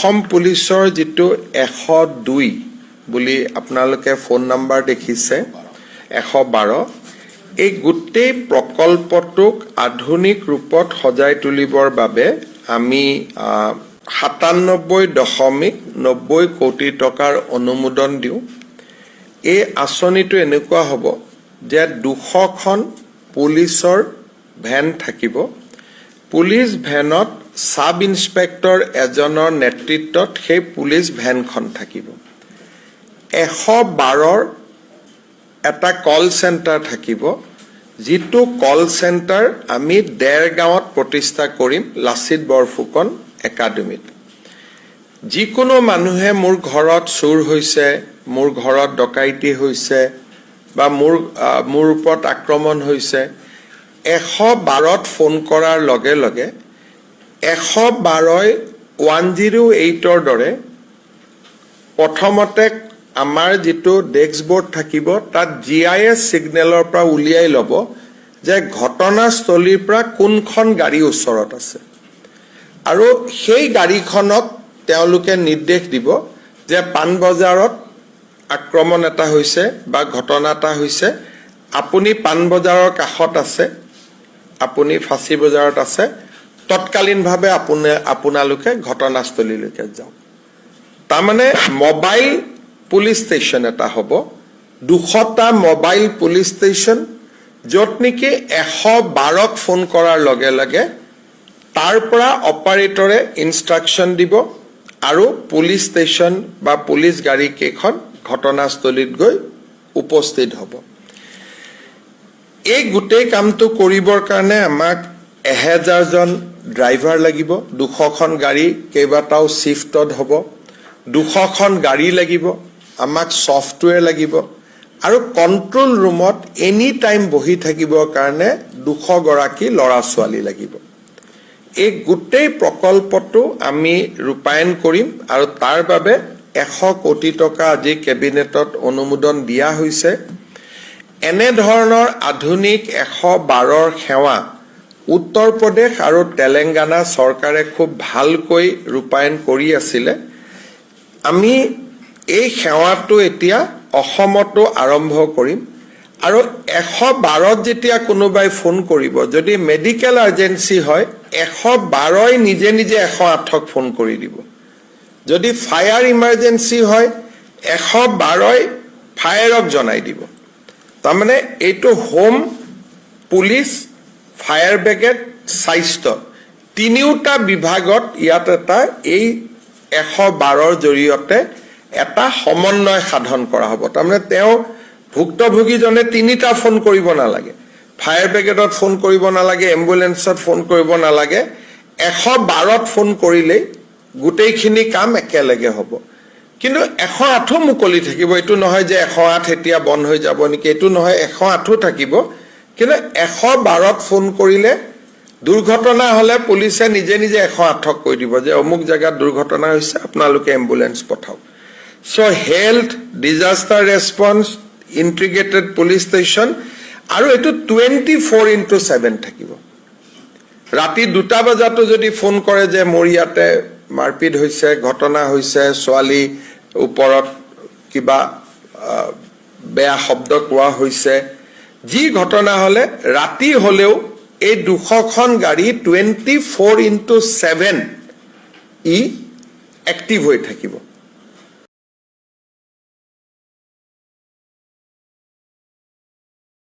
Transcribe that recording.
অসম পুলিচৰ যেটো 102 বুলি আপোনালোকে ফোন নাম্বাৰ দেখিছে 112 এই গোটেই প্ৰকল্পটোক আধুনিক ৰূপত সজাই তুলিবৰ বাবে আমি 97.90 কোটি টকাৰ অনুমোদন দিও এই আঁচনিটো এনেকুৱা হ'ব যে 200খন পুলিচৰ ভ্যান থাকিব পুলিচ ভ্যানত সাব ইন্সপেক্টৰ এজনৰ নেতৃত্বত সেই পুলিচ ভ্যানখন থাকিব 112ৰ এটা কল সেন্টাৰ থাকিব যেটো কল সেন্টাৰ আমি দেৰগাঁৱত প্ৰতিষ্ঠা কৰিম লাচিত বৰফুকন একাডেমিত যিকোনো মানুহে মোৰ ঘৰত চুৰ হৈছে মোৰ ঘৰত ডকাইতি হৈছে বা মোৰ ওপৰত আক্ৰমণ হৈছে 112ত ফোন কৰাৰ লগে লগে 112ই 108ৰ দৰে প্ৰথমতে আমাৰ যেটো ডেস্কবোৰ্ড থাকিব তাত জিআইএস সিগনেলৰ পৰা উলিয়াই লব যে ঘটনাস্থলীৰ পৰা কোনখন গাড়ী ওচৰত আছে আৰু সেই গাড়ীখনক তেওঁলোকে নিৰ্দেশ দিব যে পানবজাৰত আক্ৰমণ এটা হৈছে বা ঘটনা এটা হৈছে আপুনি পানবজাৰৰ কাষত আছে আপুনি ফাঁসী বজাৰত আছে তৎকালীনভাৱে আপোনালোকে ঘটনাস্থলীলৈকে যাওক তাৰমানে মোবাইল পুলিচ ষ্টেচন এটা হ'ব 200টা মোবাইল পুলিচ ষ্টেচন য'ত নেকি 112ক ফোন কৰাৰ লগে লগে তাৰ পৰা অপাৰেটৰে ইনষ্ট্ৰাকচন দিব আৰু পুলিচ ষ্টেচন বা পুলিচ গাড়ী কেখন ঘটনাস্থলীত গৈ উপস্থিত হ'ব এই গোটেই কামটো কৰিবৰ কাৰণে আমাক 1000 জন ড্ৰাইভাৰ লাগিব 200খন গাড়ী কেইবাটাও শিফটত হ'ব 200খন গাড়ী লাগিব আমাক সফটওয়্যাৰ লাগিব আৰু কন্ট্ৰোল ৰুমত এনি টাইম বহি থাকিবৰ কাৰণে 200 গৰাকী লৰা ছোৱালী লাগিব এই গোটেই প্ৰকল্পটো আমি ৰূপায়ণ কৰিম আৰু তাৰ বাবে 100 কোটি টকা আজি কেবিনেটত অনুমোদন দিয়া হৈছে এনে ধৰণৰ আধুনিক 112ৰ সেৱা উত্তৰ প্ৰদেশ আৰু তেলেংগানা চৰকাৰে খুব ভালকৈ ৰূপায়ণ কৰি আছিল আমি এই সেৱাটো এতিয়া অসমতো আৰম্ভ কৰিম আৰু 112ত যেতিয়া কোনোবাই ফোন কৰিব যদি মেডিকেল এজেন্সি হয় 112ই নিজে নিজে 108ক ফোন কৰি দিব যদি ফায়াৰ ইমাৰ্জেন্সি হয় 112ই ফায়াৰক জনাই দিব তাৰমানে এইটো হোম পুলিচ ফায়াৰ ব্ৰিগেড স্বাস্থ্য তিনিওটা বিভাগত ইয়াত এটা এই 112ৰ জৰিয়তে এটা সমন্বয় সাধন কৰা হ'ব তাৰমানে তেওঁ ভুক্তভোগীজনে তিনিটা ফোন কৰিব নালাগে ফায়াৰ ব্ৰিগেডত ফোন কৰিব নালাগে এম্বুলেন্সত ফোন কৰিব নালাগে 112ত ফোন কৰিলে গোটেইখিনি কাম একেলগে হ'ব কিন্তু 108 মুকলি থাকিব এটো নহয় যে 108 এতিয়া বন্ধ হৈ যাব নেকি এটো নহয় 108 থাকিব কিন্তু 112ত ফোন কৰিলে দুৰ্ঘটনা হলে পুলিচে নিজে নিজে 108ক কৈ দিব যে অমুক জায়গাত দুৰ্ঘটনা হৈছে আপোনালোকে এম্বুলেন্স পঠাওক so health disaster response integrated police station আৰু এটো 24/7 থাকিব ৰাতি 2টা বজাতো যদি ফোন কৰে যে মোৰ ইয়াতে মাৰপিট হৈছে ঘটনা হৈছে ছোৱালী ওপৰত কিবা বেয়া শব্দ কোৱা হৈছে যি ঘটনা হলে ৰাতি হলেও এই 200খন গাড়ী 24/7 ই এক্টিভ হৈ থাকিব